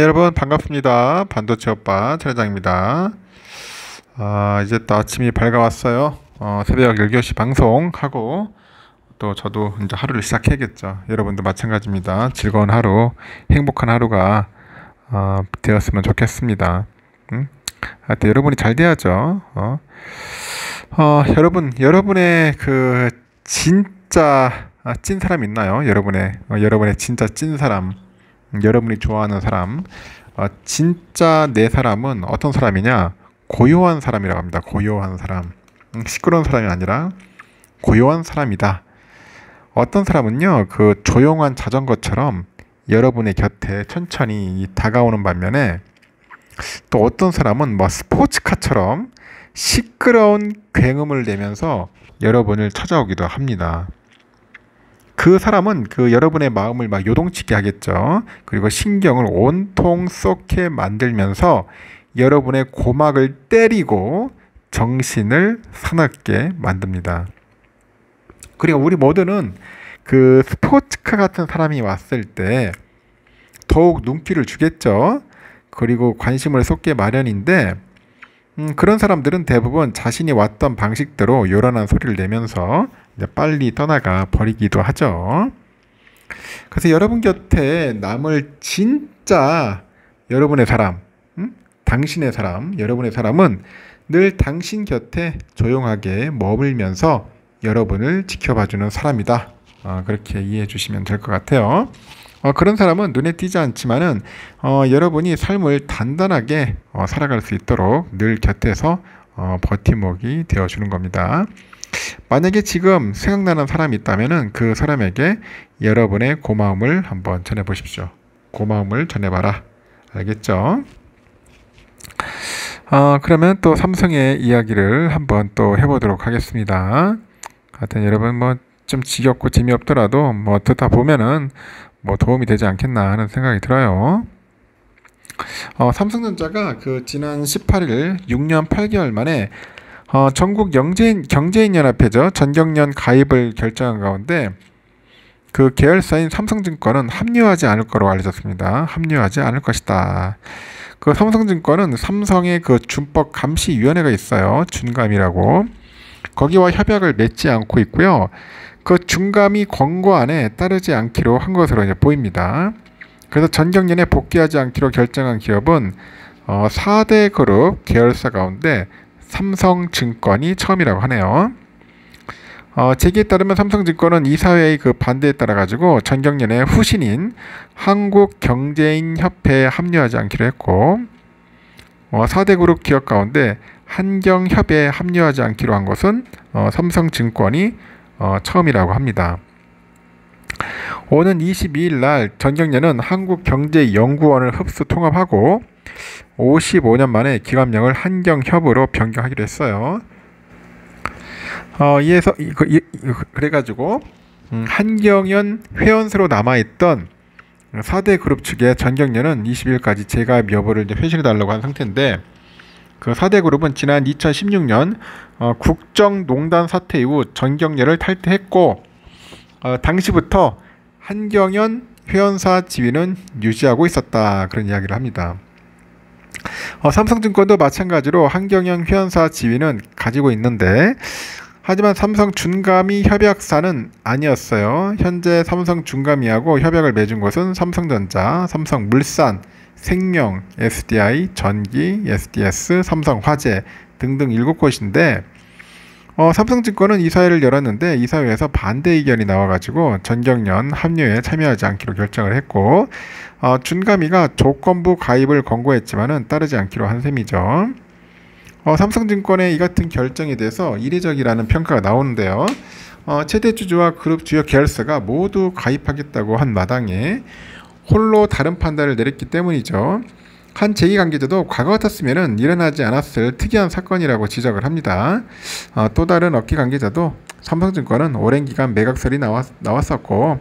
여러분 반갑습니다. 반도체 오빠 차례장입니다. 이제 또 아침이 밝아왔어요. 새벽 1교시 방송하고 또 저도 이제 하루를 시작해야겠죠. 여러분도 마찬가지입니다. 즐거운 하루, 행복한 하루가 되었으면 좋겠습니다. 하여튼 여러분이 잘 돼야죠. 여러분의 그 진짜 찐 사람 있나요? 여러분의 진짜 찐 사람, 여러분이 좋아하는 사람, 진짜 내 사람은 어떤 사람이냐? 고요한 사람이라고 합니다. 고요한 사람. 시끄러운 사람이 아니라 고요한 사람이다. 어떤 사람은요, 그 조용한 자전거처럼 여러분의 곁에 천천히 다가오는 반면에, 또 어떤 사람은 뭐 스포츠카처럼 시끄러운 굉음을 내면서 여러분을 찾아오기도 합니다. 그 사람은 그 여러분의 마음을 막 요동치게 하겠죠. 그리고 신경을 온통 쏟게 만들면서 여러분의 고막을 때리고 정신을 사납게 만듭니다. 그리고 우리 모두는 그 스포츠카 같은 사람이 왔을 때 더욱 눈길을 주겠죠. 그리고 관심을 쏟게 마련인데, 그런 사람들은 대부분 자신이 왔던 방식대로 요란한 소리를 내면서 이제 빨리 떠나가 버리기도 하죠. 그래서 여러분 곁에 남을 진짜 여러분의 사람, 당신의 사람, 여러분의 사람은 늘 당신 곁에 조용하게 머물면서 여러분을 지켜봐주는 사람이다. 그렇게 이해해 주시면 될 것 같아요. 그런 사람은 눈에 띄지 않지만은 여러분이 삶을 단단하게 살아갈 수 있도록 늘 곁에서 버팀목이 되어주는 겁니다. 만약에 지금 생각나는 사람이 있다면은 그 사람에게 여러분의 고마움을 한번 전해보십시오. 고마움을 전해봐라. 알겠죠? 그러면 또 삼성의 이야기를 한번 또 해보도록 하겠습니다. 하여튼 여러분 뭐 좀 지겹고 재미없더라도 뭐 듣다 보면은 뭐 도움이 되지 않겠나 하는 생각이 들어요. 삼성전자가 그 지난 18일 6년 8개월 만에 전국 경제인연합회죠. 전경련 가입을 결정한 가운데 그 계열사인 삼성증권은 합류하지 않을 거로 알려졌습니다. 합류하지 않을 것이다. 그 삼성증권은 삼성의 그 준법 감시위원회가 있어요. 준감이라고. 거기와 협약을 맺지 않고 있고요. 그 준감이 권고안에 따르지 않기로 한 것으로 이제 보입니다. 그래서 전경련에 복귀하지 않기로 결정한 기업은 4대 그룹 계열사 가운데 삼성증권이 처음이라고 하네요. 제기에 따르면 삼성증권은 이사회의 그 반대에 따라 가지고 전경련의 후신인 한국경제인협회에 합류하지 않기로 했고, 4대 그룹 기업 가운데 한경협에 합류하지 않기로 한 것은 삼성증권이 처음이라고 합니다. 오는 22일 날 전경련은 한국경제연구원을 흡수 통합하고 55년 만에 기관명을 한경협으로 변경하기로 했어요. 그래가지고 한경연 회원수로 남아있던 4대 그룹 측에 전경련은 20일까지 재가입 여부를 이제 회신해달라고 한 상태인데, 그 4대 그룹은 지난 2016년 국정농단 사태 이후 전경련을 탈퇴했고, 당시부터 한경연 회원사 지위는 유지하고 있었다. 그런 이야기를 합니다. 삼성증권도 마찬가지로 한경연 회원사 지위는 가지고 있는데, 하지만 삼성 준감이 협약사는 아니었어요. 현재 삼성 준감이하고 협약을 맺은 곳은 삼성전자, 삼성물산, 생명, SDI, 전기, SDS, 삼성화재 등등 7곳인데, 삼성증권은 이사회를 열었는데 이사회에서 반대 의견이 나와가지고 전경련 합류에 참여하지 않기로 결정을 했고, 준감이가 조건부 가입을 권고했지만은 따르지 않기로 한 셈이죠. 삼성증권의 이 같은 결정에 대해서 이례적이라는 평가가 나오는데요. 최대 주주와 그룹 주요 계열사가 모두 가입하겠다고 한 마당에 홀로 다른 판단을 내렸기 때문이죠. 한 제2관계자도 과거 같았으면 일어나지 않았을 특이한 사건이라고 지적을 합니다. 또 다른 업계 관계자도 삼성증권은 오랜 기간 매각설이 나왔었고,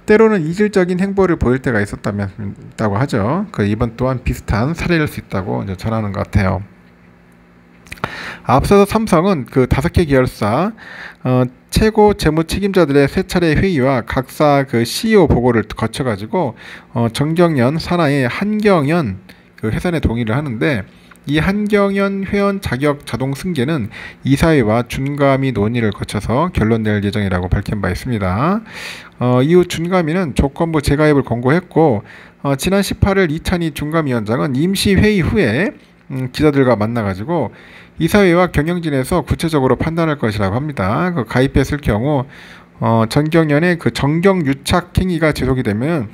때로는 이질적인 행보를 보일 때가 있었다고 하죠. 이번 또한 비슷한 사례일 수 있다고 이제 전하는 것 같아요. 앞서서 삼성은 그 5개 계열사 최고 재무 책임자들의 세 차례 회의와 각사 그 CEO 보고를 거쳐가지고 정경련 산하의 한경연 그 회산에 동의를 하는데, 이 한경연 회원 자격 자동 승계는 이사회와 준감위 논의를 거쳐서 결론낼 예정이라고 밝힌 바 있습니다. 이후 준감위는 조건부 재가입을 권고했고, 지난 18일 이찬희 준감위원장은 임시회의 후에 기자들과 만나가지고 이사회와 경영진에서 구체적으로 판단할 것이라고 합니다. 그 가입했을 경우 전경련의 그 정경유착 행위가 지속이 되면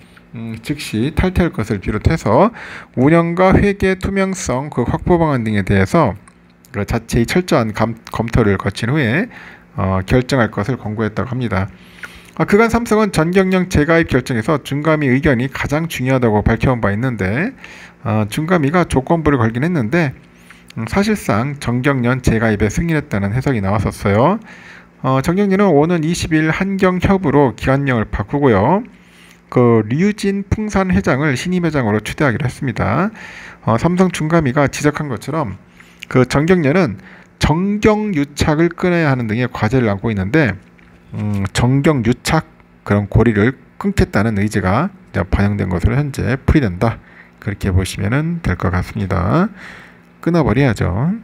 즉시 탈퇴할 것을 비롯해서 운영과 회계 투명성 그 확보 방안 등에 대해서 그 자체의 철저한 검토를 거친 후에 결정할 것을 권고했다고 합니다. 그간 삼성은 전경련 재가입 결정에서 준감위 의견이 가장 중요하다고 밝혀온 바 있는데, 준감위가 조건부를 걸긴 했는데 사실상 정경련 재가입에 승인했다는 해석이 나왔었어요. 정경련은 오는 20일 한경협으로 기관명을 바꾸고요. 그 류진 풍산 회장을 신임 회장으로 추대하기로 했습니다. 삼성 준감위가 지적한 것처럼 그 정경련은 정경유착을 끊어야 하는 등의 과제를 안고 있는데, 정경유착 그런 고리를 끊겠다는 의지가 반영된 것으로 현재 풀이된다, 그렇게 보시면 될 것 같습니다. 끊어버려야죠.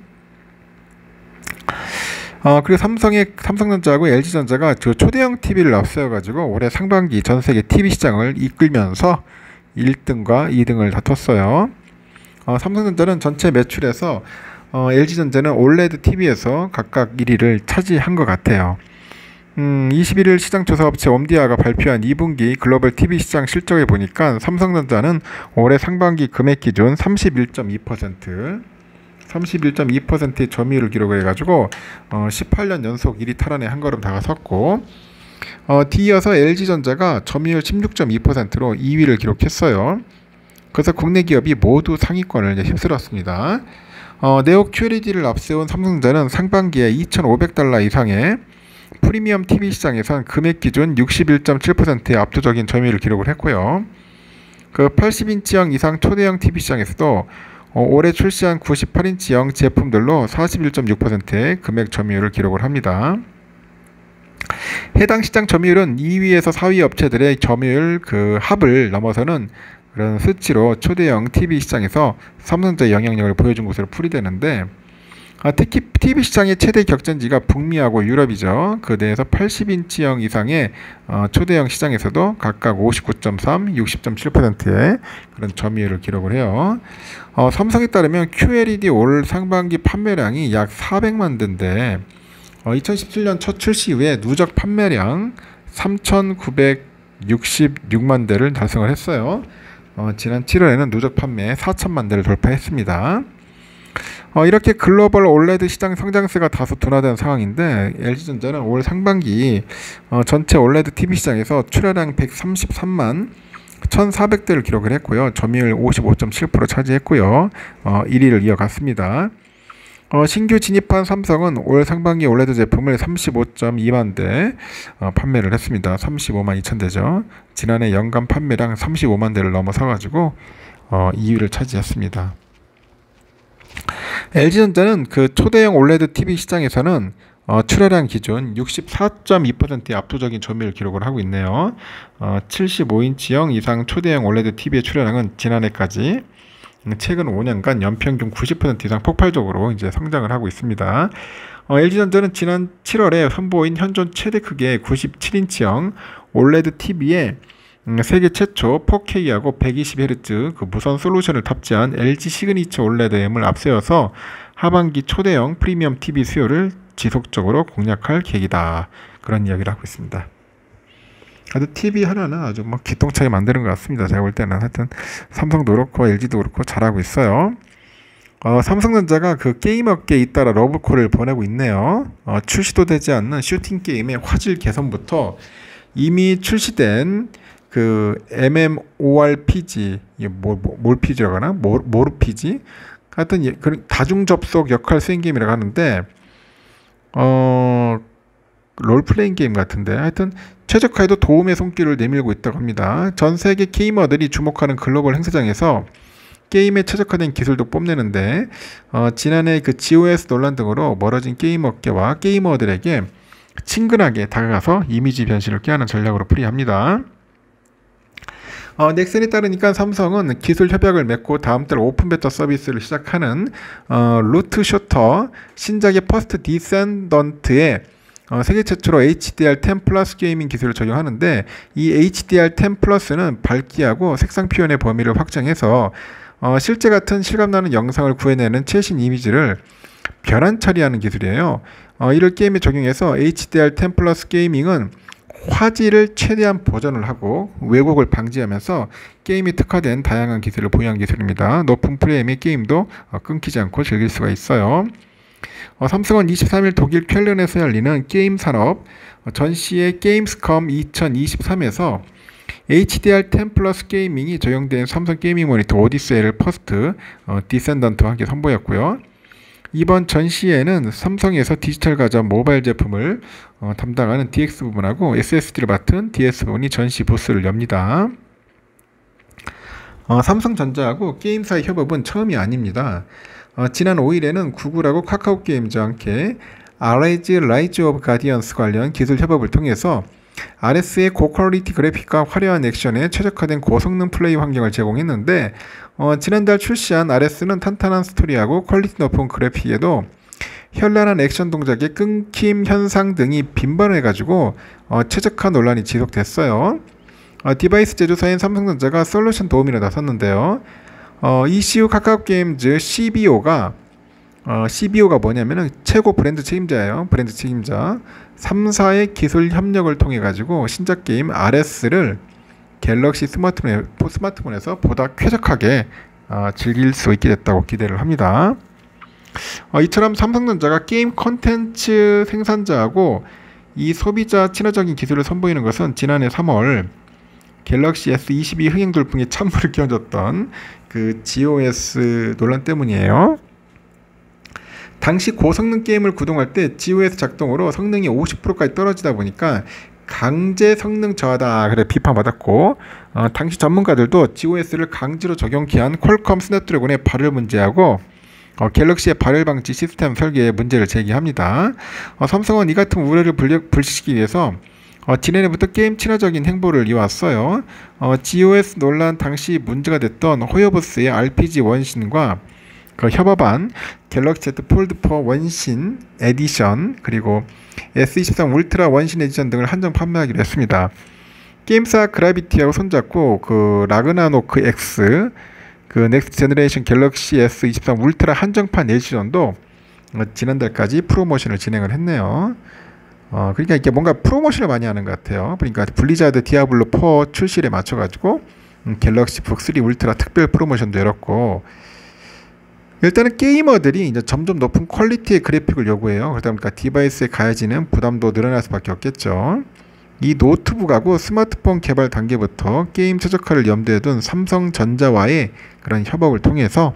그리고 삼성전자하고 LG전자가 초대형 TV를 앞세워가지고 올해 상반기 전세계 TV 시장을 이끌면서 1등과 2등을 다퉜어요. 삼성전자는 전체 매출에서 LG전자는 올레드 TV에서 각각 1위를 차지한 것 같아요. 21일 시장조사업체 옴디아가 발표한 2분기 글로벌 TV 시장 실적을 보니까 삼성전자는 올해 상반기 금액 기준 31.2%의 점유율을 기록을 해가지고 18년 연속 1위 탈환에 한 걸음 다가섰고, 뒤이어서 LG전자가 점유율 16.2%로 2위를 기록했어요. 그래서 국내 기업이 모두 상위권을 이제 휩쓸었습니다. 네오 QLED를 앞세운 삼성전자는 상반기에 2,500달러 이상의 프리미엄 TV 시장에선 금액 기준 61.7%의 압도적인 점유율을 기록을 했고요. 그 80인치형 이상 초대형 TV 시장에서도 올해 출시한 98인치형 제품들로 41.6%의 금액 점유율을 기록을 합니다. 해당 시장 점유율은 2위에서 4위 업체들의 점유율 그 합을 넘어서는 그런 수치로 초대형 TV 시장에서 삼성전자의 영향력을 보여준 것으로 풀이되는데, 특히 TV 시장의 최대 격전지가 북미하고 유럽이죠. 그 내에서 80인치형 이상의 초대형 시장에서도 각각 59.3, 60.7%의 그런 점유율을 기록을 해요. 삼성에 따르면 QLED 올 상반기 판매량이 약 400만 대인데 2017년 첫 출시 이후에 누적 판매량 3,966만 대를 달성을 했어요. 지난 7월에는 누적 판매 4천만 대를 돌파했습니다. 이렇게 글로벌 올레드 시장 성장세가 다소 둔화된 상황인데, LG전자는 올 상반기 전체 올레드 TV 시장에서 출하량 133만 1,400대를 기록을 했고요. 점유율 55.7% 차지했고요. 1위를 이어갔습니다. 신규 진입한 삼성은 올 상반기 올레드 제품을 35.2만 대 판매를 했습니다. 35만 2천 대죠. 지난해 연간 판매량 35만 대를 넘어서가지고 2위를 차지했습니다. LG전자는 그 초대형 올레드 TV 시장에서는 출하량 기준 64.2%의 압도적인 점유율을 기록을 하고 있네요. 75인치형 이상 초대형 올레드 TV의 출하량은 지난해까지 최근 5년간 연평균 90% 이상 폭발적으로 이제 성장을 하고 있습니다. LG전자는 지난 7월에 선보인 현존 최대 크기의 97인치형 올레드 TV에 세계 최초 4K하고 120Hz 그 무선 솔루션을 탑재한 LG 시그니처 올레드M을 앞세워서 하반기 초대형 프리미엄 TV 수요를 지속적으로 공략할 계획이다, 그런 이야기를 하고 있습니다. 아주 TV 하나는 아주 뭐 기똥차게 만드는 것 같습니다. 제가 볼 때는 하여튼 삼성도 그렇고 LG도 그렇고 잘하고 있어요. 삼성전자가 그 게임 업계에 잇따라 러브콜을 보내고 있네요. 출시도 되지 않는 슈팅 게임의 화질 개선부터 이미 출시된 그 MMORPG, 몰PG라고 하나? 모르PG? 하여튼 그런 다중 접속 역할 수행 게임이라고 하는데, 롤플레잉 게임 같은데, 하여튼 최적화에도 도움의 손길을 내밀고 있다고 합니다. 전 세계 게이머들이 주목하는 글로벌 행사장에서 게임에 최적화된 기술도 뽐내는데, 지난해 그 GOS 논란 등으로 멀어진 게임 업계와 게이머들에게 친근하게 다가가서 이미지 변신을 꾀하는 전략으로 풀이합니다. 넥슨에 따르니까 삼성은 기술 협약을 맺고 다음 달 오픈 베타 서비스를 시작하는 루트 슈터 신작의 퍼스트 디센던트에 세계 최초로 HDR10 플러스 게이밍 기술을 적용하는데, 이 HDR10 플러스는 밝기하고 색상 표현의 범위를 확장해서 실제 같은 실감나는 영상을 구해내는 최신 이미지를 변환 처리하는 기술이에요. 이를 게임에 적용해서 HDR10 플러스 게이밍은 화질을 최대한 보존을 하고 왜곡을 방지하면서 게임에 특화된 다양한 기술을 보유한 기술입니다. 높은 프레임의 게임도 끊기지 않고 즐길 수가 있어요. 삼성은 23일 독일 쾰른에서 열리는 게임 산업 전시회 게임스컴 2023에서 HDR10 플러스 게이밍이 적용된 삼성 게이밍 모니터 오디세이를 퍼스트 디센던트와 함께 선보였고요. 이번 전시회는 삼성에서 디지털 가전 모바일 제품을 담당하는 DX 부분하고 SSD를 맡은 DS 부분이 전시 부스를 엽니다. 삼성전자하고 게임사의 협업은 처음이 아닙니다. 지난 5일에는 구글하고 카카오 게임즈와 함께 RAG 라이즈 오브 가디언스 관련 기술 협업을 통해서 RS의 고퀄리티 그래픽과 화려한 액션에 최적화된 고성능 플레이 환경을 제공했는데, 지난달 출시한 RS는 탄탄한 스토리하고 퀄리티 높은 그래픽에도 현란한 액션 동작의 끊김 현상 등이 빈번해가지고 최적화 논란이 지속됐어요. 디바이스 제조사인 삼성전자가 솔루션 도우미로 나섰는데요. ECU 카카오 게임즈 CBO가 뭐냐면은 최고 브랜드 책임자예요. 브랜드 책임자 3사의 기술 협력을 통해 가지고 신작 게임 RS를 갤럭시 스마트폰에서 보다 쾌적하게 즐길 수 있게 됐다고 기대를 합니다. 이처럼 삼성전자가 게임 콘텐츠 생산자하고 이 소비자 친화적인 기술을 선보이는 것은 지난해 3월 갤럭시 S22 흥행 돌풍에 찬물을 끼얹었던 그 GOS 논란 때문이에요. 당시 고성능 게임을 구동할 때 GOS 작동으로 성능이 50%까지 떨어지다 보니까 강제 성능 저하다 그래 비판받았고, 당시 전문가들도 GOS를 강제로 적용케 한 퀄컴 스냅드래곤의 발열 문제하고 갤럭시의 발열 방지 시스템 설계에 문제를 제기합니다. 삼성은 이 같은 우려를 불식시키기 위해서 지난해부터 게임 친화적인 행보를 이어왔어요. GOS 논란 당시 문제가 됐던 호요버스의 RPG 원신과 그 협업한 갤럭시 Z 폴드4 원신 에디션 그리고 S23 울트라 원신 에디션 등을 한정 판매하기로 했습니다. 게임사 그라비티하고 손잡고 그 라그나노크 X 그 넥스트 제너레이션 갤럭시 S23 울트라 한정판 에디션도 지난달까지 프로모션을 진행을 했네요. 그러니까 이게 뭔가 프로모션을 많이 하는 것 같아요. 그러니까 블리자드 디아블로 4 출시에 맞춰가지고 갤럭시 북 3 울트라 특별 프로모션도 열었고, 일단은 게이머들이 이제 점점 높은 퀄리티의 그래픽을 요구해요. 그러다 보니까 디바이스에 가해지는 부담도 늘어날 수밖에 없겠죠. 이 노트북하고 스마트폰 개발 단계부터 게임 최적화를 염두에 둔 삼성전자와의 그런 협업을 통해서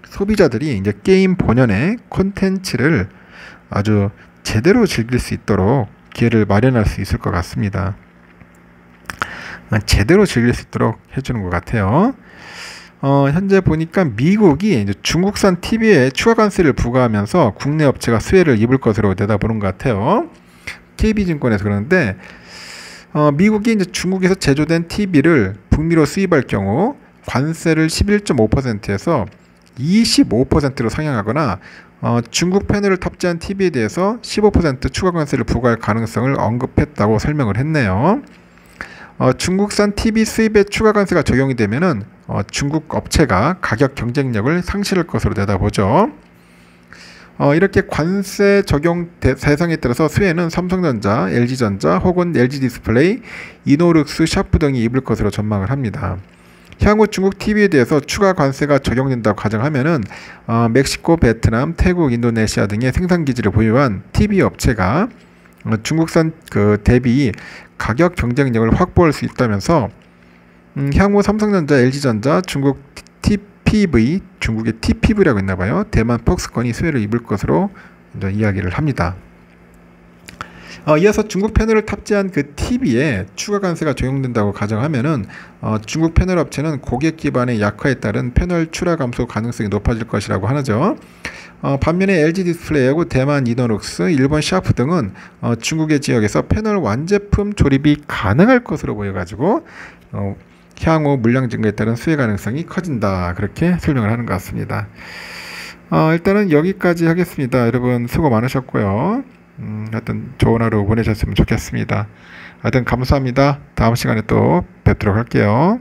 소비자들이 이제 게임 본연의 콘텐츠를 아주 제대로 즐길 수 있도록 기회를 마련할 수 있을 것 같습니다. 제대로 즐길 수 있도록 해주는 것 같아요. 현재 보니까 미국이 이제 중국산 TV에 추가 관세를 부과하면서 국내 업체가 수혜를 입을 것으로 내다보는 것 같아요. KB증권에서 그러는데, 미국이 이제 중국에서 제조된 TV를 북미로 수입할 경우 관세를 11.5%에서 25%로 상향하거나 중국 패널을 탑재한 TV에 대해서 15% 추가 관세를 부과할 가능성을 언급했다고 설명을 했네요. 중국산 TV 수입에 추가 관세가 적용이 되면은 중국 업체가 가격 경쟁력을 상실할 것으로 내다보죠. 이렇게 관세 적용 대상에 따라서 수혜는 삼성전자, LG전자 혹은 LG디스플레이, 이노룩스, 샤프 등이 입을 것으로 전망을 합니다. 향후 중국 TV에 대해서 추가 관세가 적용된다고 가정하면은 멕시코, 베트남, 태국, 인도네시아 등의 생산 기지를 보유한 TV 업체가 중국산 그 대비 가격 경쟁력을 확보할 수 있다면서 향후 삼성전자, LG전자, 중국 TPV, 중국의 TPV라고 있나봐요. 대만 폭스콘이 수혜를 입을 것으로 이야기를 합니다. 이어서 중국 패널을 탑재한 그 TV에 추가 관세가 적용된다고 가정하면은 중국 패널 업체는 고객 기반의 약화에 따른 패널 출하 감소 가능성이 높아질 것이라고 하죠. 반면에 LG 디스플레이하고 대만 이너룩스, 일본 샤프 등은 중국의 지역에서 패널 완제품 조립이 가능할 것으로 보여가지고 향후 물량 증가에 따른 수혜 가능성이 커진다, 그렇게 설명을 하는 것 같습니다. 일단은 여기까지 하겠습니다. 여러분 수고 많으셨고요. 하여튼 좋은 하루 보내셨으면 좋겠습니다. 하여튼 감사합니다. 다음 시간에 또 뵙도록 할게요.